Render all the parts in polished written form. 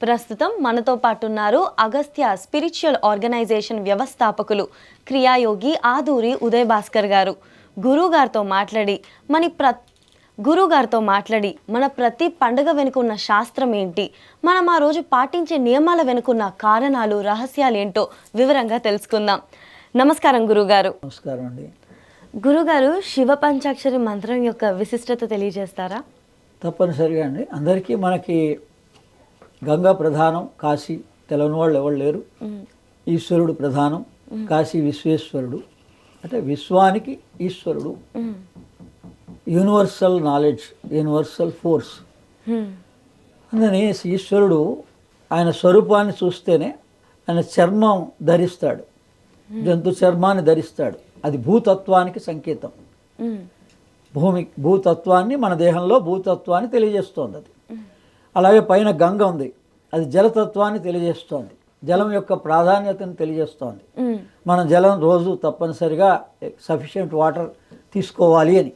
ప్రస్తుతం మనతో పాటు ఉన్నారు అగస్త్య స్పిరిచువల్ ఆర్గనైజేషన్ వ్యవస్థాపకులు క్రియాయోగి ఆదూరి ఉదయ్ భాస్కర్ గారు. గురుగారితో మాట్లాడి మన ప్రతి పండుగ వెనుకున్న శాస్త్రం ఏంటి, మనం ఆ రోజు పాటించే నియమాల వెనుకున్న కారణాలు, రహస్యాలు ఏంటో వివరంగా తెలుసుకుందాం. నమస్కారం గురుగారు. నమస్కారం అండి. గురుగారు, శివ పంచాక్షరి మంత్రం యొక్క విశిష్టత తెలియజేస్తారా? తప్పనిసరిగా అండి. అందరికీ మనకి గంగా ప్రధానం, కాశీ తెలవని వాళ్ళు ఎవరు లేరు. ఈశ్వరుడు ప్రధానం, కాశీ విశ్వేశ్వరుడు, అంటే విశ్వానికి ఈశ్వరుడు, యూనివర్సల్ నాలెడ్జ్, యూనివర్సల్ ఫోర్స్. అందుకని ఈశ్వరుడు ఆయన స్వరూపాన్ని చూస్తేనే ఆయన చర్మం ధరిస్తాడు, జంతు చర్మాన్ని ధరిస్తాడు. అది భూతత్వానికి సంకేతం. భూతత్వాన్ని, మన దేహంలో భూతత్వాన్ని తెలియజేస్తోంది అది. అలాగే పైన గంగ ఉంది, అది జలతత్వాన్ని తెలియజేస్తోంది, జలం యొక్క ప్రాధాన్యతను తెలియజేస్తోంది. మనం జలం రోజు తప్పనిసరిగా సఫిషియెంట్ వాటర్ తీసుకోవాలి అని.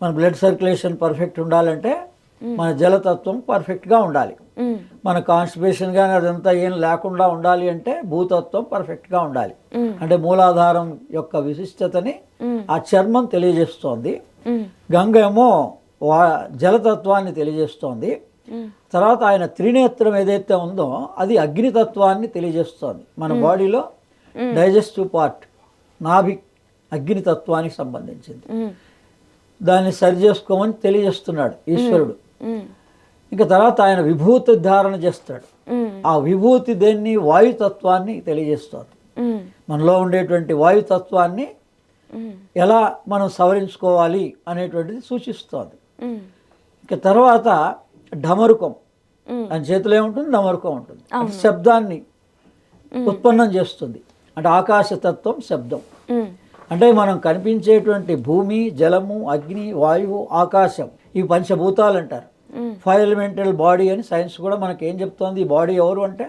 మన బ్లడ్ సర్క్యులేషన్ పర్ఫెక్ట్ ఉండాలంటే మన జలతత్వం పర్ఫెక్ట్గా ఉండాలి. మన కాన్స్టిపేషన్ కానీ అదంతా ఏం లేకుండా ఉండాలి అంటే భూతత్వం పర్ఫెక్ట్గా ఉండాలి. అంటే మూలాధారం యొక్క విశిష్టతని ఆ చర్మం తెలియజేస్తోంది. గంగ ఏమో జలతత్వాన్ని తెలియజేస్తోంది. తర్వాత ఆయన త్రినేత్రం ఏదైతే ఉందో అది అగ్నితత్వాన్ని తెలియజేస్తోంది. మన బాడీలో డైజెస్టివ్ పార్ట్ నాభి అగ్నితత్వానికి సంబంధించింది. దాన్ని సరి చేసుకోమని తెలియజేస్తున్నాడు ఈశ్వరుడు. ఇంకా తర్వాత ఆయన విభూతి ధారణ చేస్తాడు. ఆ విభూతి దేన్ని, వాయుతత్వాన్ని తెలియజేస్తోంది. మనలో ఉండేటువంటి వాయుతత్వాన్ని ఎలా మనం సవరించుకోవాలి అనేటువంటిది సూచిస్తోంది. ఇంకా తర్వాత ఢమరుకం, ఆయన చేతిలో ఏముంటుంది, ఢమరుకం ఉంటుంది. అంటే శబ్దాన్ని ఉత్పన్నం చేస్తుంది. అంటే ఆకాశతత్వం శబ్దం. అంటే మనం కనిపించేటువంటి భూమి, జలము, అగ్ని, వాయువు, ఆకాశం, ఈ పంచభూతాలు అంటారు. 5 ఎలిమెంటల్ బాడీ అని సైన్స్ కూడా మనకి ఏం చెప్తోంది. ఈ బాడీ ఎవరు అంటే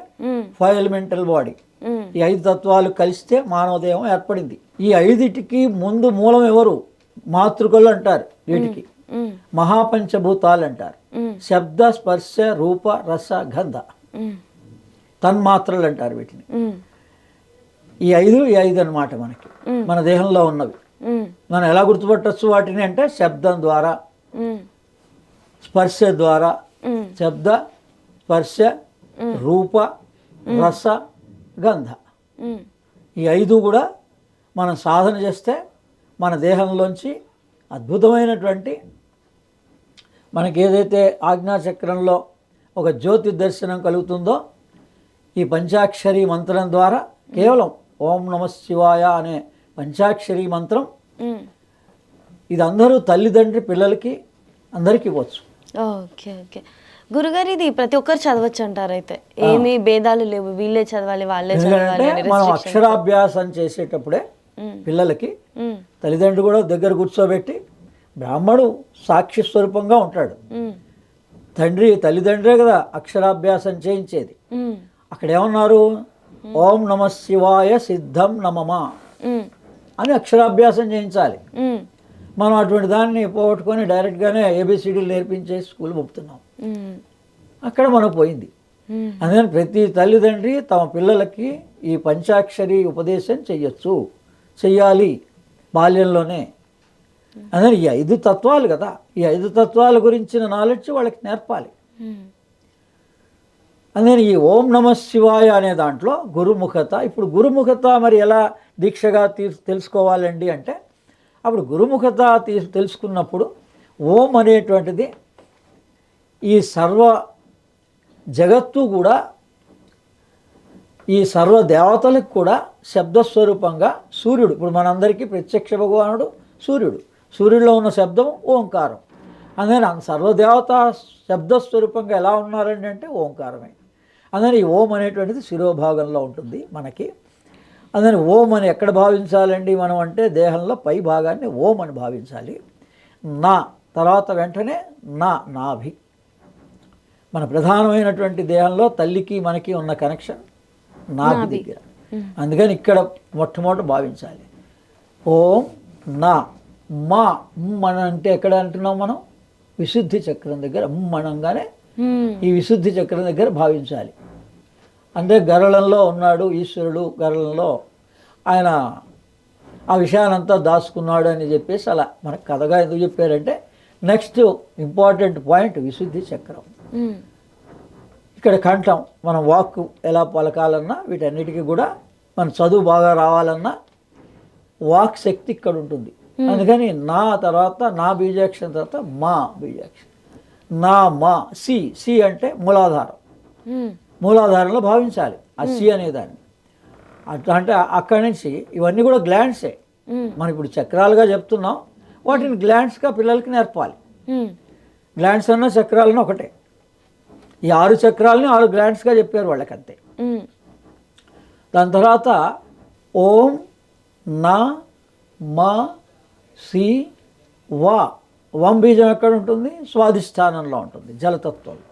5 ఎలిమెంటల్ బాడీ. ఈ 5 తత్వాలు కలిస్తే మానవ దేహం ఏర్పడింది. ఈ 5టికి ముందు మూలం ఎవరు, మాతృకలు అంటారు. వీటికి మహాపంచభూతాలు అంటారు. శబ్ద, స్పర్శ, రూప, రస, గంధ తన్మాత్రలు అంటారు వీటిని. ఈ 5 అన్నమాట మనకి మన దేహంలో ఉన్నవి. మనం ఎలా గుర్తుపట్టచ్చు వాటిని అంటే శబ్దం ద్వారా, స్పర్శ ద్వారా, శబ్ద, స్పర్శ, రూప, రస, గంధ. ఈ 5 కూడా మనం సాధన చేస్తే మన దేహంలోంచి అద్భుతమైనటువంటి, మనకి ఏదైతే ఆజ్ఞాచక్రంలో ఒక జ్యోతి దర్శనం కలుగుతుందో ఈ పంచాక్షరి మంత్రం ద్వారా, కేవలం ఓం నమ శివాయ అనే పంచాక్షరి మంత్రం, ఇది అందరూ తల్లిదండ్రి పిల్లలకి అందరికీ ఇవ్వచ్చు. ఓకే ఓకే గురుగారు, ఇది ప్రతి ఒక్కరు చదవచ్చు అంటారు. అయితే ఏమీ భేదాలు లేవు, వీళ్ళే చదవాలి వాళ్ళే చదవాలి. మనం అక్షరాభ్యాసం చేసేటప్పుడే పిల్లలకి తల్లిదండ్రులు కూడా దగ్గర కూర్చోబెట్టి, బ్రాహ్మడు సాక్షి స్వరూపంగా ఉంటాడు, తల్లిదండ్రే కదా అక్షరాభ్యాసం చేయించేది. అక్కడ ఏమన్నారు, ఓం నమ శివాయ సిద్ధం నమమా అని అక్షరాభ్యాసం చేయించాలి. మనం అటువంటి దాన్ని పోగొట్టుకొని డైరెక్ట్గానే ఏబిసిడీలు నేర్పించే స్కూల్ పంపుతున్నాం. అక్కడ మనకు పోయింది. అందుకని ప్రతి తల్లిదండ్రి తమ పిల్లలకి ఈ పంచాక్షరి ఉపదేశం చెయ్యాలి బాల్యంలోనే. అందుకని ఈ 5 తత్వాలు కదా, ఈ 5 తత్వాల గురించిన నాలెడ్జ్ వాళ్ళకి నేర్పాలి. అందుకని ఈ ఓం నమ శివాయ అనే దాంట్లో గురుముఖత. ఇప్పుడు గురుముఖత మరి ఎలా దీక్షగా తెలుసుకోవాలండి అంటే, అప్పుడు గురుముఖత తెలుసుకున్నప్పుడు ఓం అనేటువంటిది ఈ సర్వ జగత్తు కూడా, ఈ సర్వ దేవతలకు కూడా శబ్దస్వరూపంగా సూర్యుడు. ఇప్పుడు మనందరికీ ప్రత్యక్ష భగవానుడు సూర్యుడు. సూర్యుడిలో ఉన్న శబ్దం ఓంకారం. అందుకని సర్వదేవత శబ్దస్వరూపంగా ఎలా ఉన్నారండి అంటే ఓంకారమే. అందుకని ఈ ఓం అనేటువంటిది శిరోభాగంలో ఉంటుంది మనకి. అందుకని ఓం అని ఎక్కడ భావించాలండి మనం అంటే, దేహంలో పై భాగాన్ని ఓం అని భావించాలి. నా తర్వాత వెంటనే నాభి. మన ప్రధానమైనటువంటి దేహంలో తల్లికి మనకి ఉన్న కనెక్షన్ నాభి దగ్గర. అందుకని ఇక్కడ మొట్టమొదట భావించాలి ఓం నా. మా మన అంటే ఎక్కడ అంటున్నాం మనం, విశుద్ధి చక్రం దగ్గర. మనంగానే ఈ విశుద్ధి చక్రం దగ్గర భావించాలి. అంటే గరళంలో ఉన్నాడు ఈశ్వరుడు, గరళంలో ఆయన ఆ విషయానంతా దాచుకున్నాడు అని చెప్పేసి అలా మనకు కథగా ఎందుకు చెప్పారంటే నెక్స్ట్ ఇంపార్టెంట్ పాయింట్ విశుద్ధి చక్రం. ఇక్కడ కంఠం, మనం వాక్కు ఎలా పలకాలన్నా వీటన్నిటికీ కూడా మన చదువు బాగా రావాలన్నా వాక్ శక్తి ఇక్కడ ఉంటుంది. అందుకని నా తర్వాత నా బీజాక్షరం తర్వాత మా బీజాక్షరం, నా మా సి. సి అంటే మూలాధారం, మూలాధారంలో భావించాలి ఆ సి అనేదాన్ని. అట్లా అంటే అక్కడి నుంచి ఇవన్నీ కూడా గ్లాండ్సే. మనం ఇప్పుడు చక్రాలుగా చెప్తున్నాం, వాటిని గ్లాండ్స్గా పిల్లలకి నేర్పాలి. గ్లాండ్స్ అన్న చక్రాలన్నా ఒకటే. ఈ 6 చక్రాలని 6 గ్లాండ్స్గా చెప్పారు వాళ్ళకి అంతే. దాని తర్వాత ఓం నా మా సి వా. వం బీజం ఎక్కడ ఉంటుంది? స్వాధిష్టానంలో ఉంటుంది, జలతత్వంలో.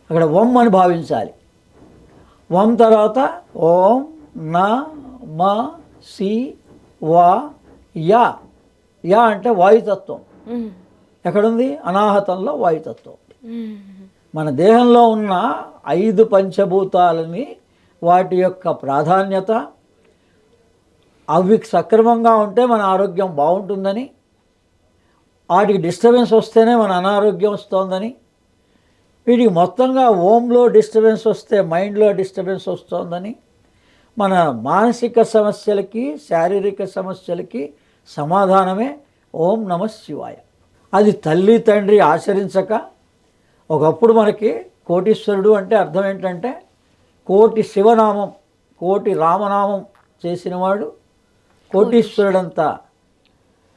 అక్కడ వం అని భావించాలి. వం తర్వాత ఓం నా మా సి వా యా. యా అంటే వాయుతత్వం. ఎక్కడుంది? అనాహతంలో వాయుతత్వం. మన దేహంలో ఉన్న 5 పంచభూతాలని, వాటి యొక్క ప్రాధాన్యత, అవి సక్రమంగా ఉంటే మన ఆరోగ్యం బాగుంటుందని, వాటికి డిస్టర్బెన్స్ వస్తేనే మన అనారోగ్యం వస్తుందని, వీటికి మొత్తంగా ఓంలో డిస్టర్బెన్స్ వస్తే మైండ్లో డిస్టర్బెన్స్ వస్తుందని, మన మానసిక సమస్యలకి శారీరక సమస్యలకి సమాధానమే ఓం నమః శివాయ. అది తల్లి తండ్రి ఆచరించక, ఒకప్పుడు మనకి కోటీశ్వరుడు అంటే అర్థం ఏంటంటే కోటి శివనామం కోటి రామనామం చేసినవాడు కోటీశ్వరుడంతా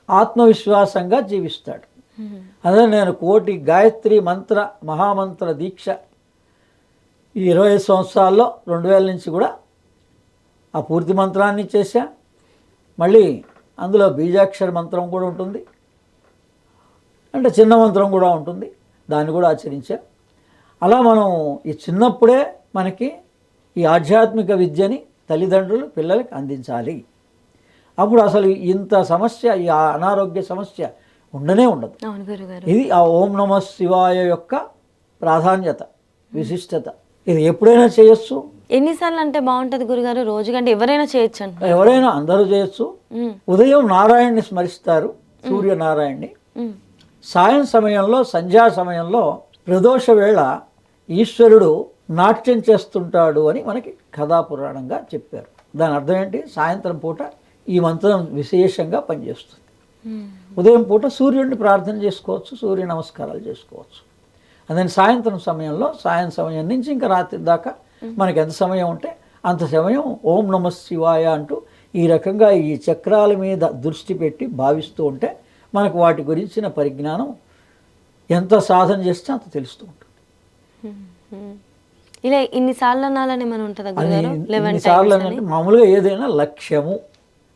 ఆత్మవిశ్వాసంగా జీవిస్తాడు. అదే నేను కోటి గాయత్రి మంత్ర మహామంత్ర దీక్ష ఈ 25 సంవత్సరాల్లో 2000 నుంచి కూడా ఆ పూర్తి మంత్రాన్ని చేశా. మళ్ళీ అందులో బీజాక్షర మంత్రం కూడా ఉంటుంది, అంటే చిన్న మంత్రం కూడా ఉంటుంది, దాన్ని కూడా ఆచరించా. అలా మనం ఈ చిన్నప్పుడే మనకి ఈ ఆధ్యాత్మిక విద్యని తల్లిదండ్రులు పిల్లలకి అందించాలి. అప్పుడు అసలు ఇంత సమస్య, ఈ అనారోగ్య సమస్య ఉండనే ఉండదు. ఇది ఆ ఓం నమః శివాయ యొక్క ప్రాధాన్యత, విశిష్టత. ఇది ఎప్పుడైనా చేయొచ్చు. ఎన్నిసార్లు అంటే బాగుంటుంది గురుగారు? రోజు కంటే ఎవరైనా చేయొచ్చు అంట? ఎవరైనా, అందరూ చేయొచ్చు. ఉదయం నారాయణ్ని స్మరిస్తారు, సూర్యనారాయణ్ణి. సాయం సమయంలో, సంధ్యా సమయంలో, ప్రదోష వేళ ఈశ్వరుడు నాట్యం చేస్తుంటాడు అని మనకి కథాపురాణంగా చెప్పారు. దాని అర్థం ఏంటి? సాయంత్రం పూట ఈ మంత్రం విశేషంగా పనిచేస్తుంది. ఉదయం పూట సూర్యుడిని ప్రార్థన చేసుకోవచ్చు, సూర్య నమస్కారాలు చేసుకోవచ్చు. అదే సాయంత్రం సమయంలో, సాయం సమయం నుంచి ఇంకా రాత్రి దాకా మనకి ఎంత సమయం ఉంటే అంత సమయం ఓం నమః శివాయ అంటూ ఈ రకంగా ఈ చక్రాల మీద దృష్టి పెట్టి భావిస్తూ ఉంటే మనకు వాటి గురించిన పరిజ్ఞానం ఎంత సాధన చేస్తే అంత తెలుస్తూ ఉంటుంది. ఇలా ఇన్నిసార్లు అనాలని మనం ఉంటుందా గురుగారు? ఇన్నిసార్లు అంటే మామూలుగా ఏదైనా లక్ష్యము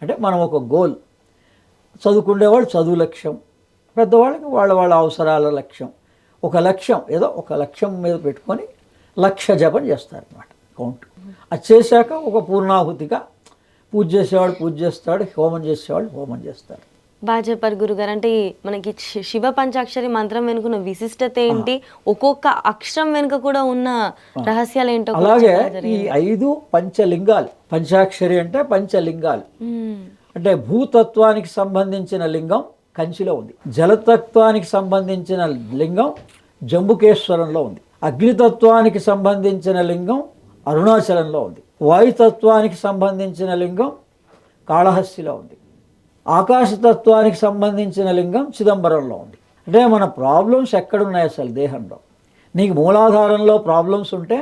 అంటే మనం ఒక గోల్, చదువుకునేవాళ్ళు చదువు లక్ష్యం, పెద్దవాళ్ళకి వాళ్ళ వాళ్ళ అవసరాల లక్ష్యం, ఒక లక్ష్యం ఏదో ఒక లక్ష్యం మీద పెట్టుకొని లక్ష్య జపం చేస్తారనమాట కౌంట్. అది చేశాక ఒక పూర్ణాహుతిగా పూజ చేసేవాడు పూజ చేస్తాడు, హోమం చేసేవాళ్ళు హోమం చేస్తారు. బాగా చెప్పారు గురుగారు. అంటే మనకి శివ పంచాక్షరి మంత్రం వెనుకున్న విశిష్టత ఏంటి, ఒక్కొక్క అక్షరం వెనుక కూడా ఉన్న రహస్యాలు ఏంటో. అలాగే ఈ 5 పంచలింగాలు, పంచాక్షరి అంటే పంచలింగాలు. అంటే భూతత్వానికి సంబంధించిన లింగం కంచిలో ఉంది, జలతత్వానికి సంబంధించిన లింగం జంబుకేశ్వరంలో ఉంది, అగ్నితత్వానికి సంబంధించిన లింగం అరుణాచలంలో ఉంది, వాయుతత్వానికి సంబంధించిన లింగం కాళహస్తిలో ఉంది, ఆకాశతత్వానికి సంబంధించిన లింగం చిదంబరంలో ఉంది. అంటే మన ప్రాబ్లమ్స్ ఎక్కడున్నాయి అసలు దేహంలో? నీకు మూలాధారంలో ప్రాబ్లమ్స్ ఉంటే,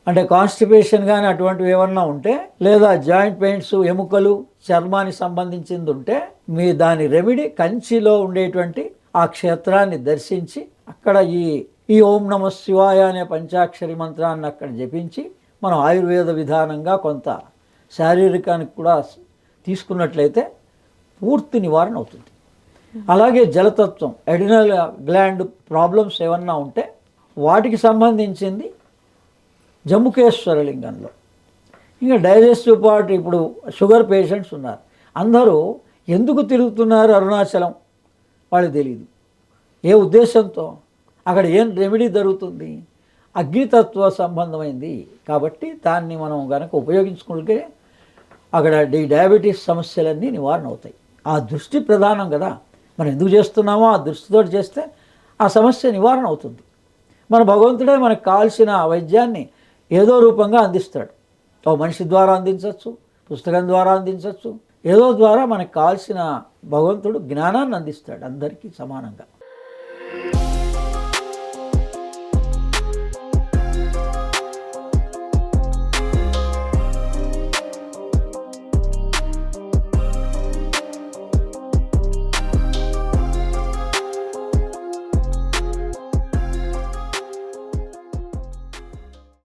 అంటే కాన్స్టిపేషన్ కానీ అటువంటివి ఏమన్నా ఉంటే, లేదా జాయింట్ పెయిన్స్, ఎముకలు, చర్మానికి సంబంధించింది ఉంటే, మీ దాని రెమెడీ కంచిలో ఉండేటువంటి ఆ క్షేత్రాన్ని దర్శించి అక్కడ ఈ ఓం నమః శివాయ అనే పంచాక్షరి మంత్రాన్ని అక్కడ జపించి మనం ఆయుర్వేద విధానంగా కొంత శారీరకానికి కూడా తీసుకున్నట్లయితే పూర్తి నివారణ అవుతుంది. అలాగే జలతత్వం, ఎడినల్ గ్లాండ్ ప్రాబ్లమ్స్ ఏమన్నా ఉంటే వాటికి సంబంధించింది జంబుకేశ్వర లింగంలో. ఇంకా డైజెస్టివ్ పార్ట్, ఇప్పుడు షుగర్ పేషెంట్స్ ఉన్నారు, అందరూ ఎందుకు తిరుగుతున్నారు అరుణాచలం వాళ్ళకి తెలియదు. ఏ ఉద్దేశంతో? అక్కడ ఏం రెమెడీ జరుగుతుంది? అగ్నితత్వ సంబంధమైంది కాబట్టి దాన్ని మనం కనుక ఉపయోగించుకుంటే అక్కడ డయాబెటీస్ సమస్యలన్నీ నివారణ అవుతాయి. ఆ దృష్టి ప్రధానం కదా, మనం ఎందుకు చేస్తున్నామో ఆ దృష్టితో చేస్తే ఆ సమస్య నివారణ అవుతుంది. మన భగవంతుడే మనకు కావాల్సిన వైద్యాన్ని ఏదో రూపంగా అందిస్తాడు. ఓ మనిషి ద్వారా అందించవచ్చు, పుస్తకం ద్వారా అందించవచ్చు, ఏదో ద్వారా మనకు కావాల్సిన భగవంతుడు జ్ఞానాన్ని అందిస్తాడు అందరికీ సమానంగా.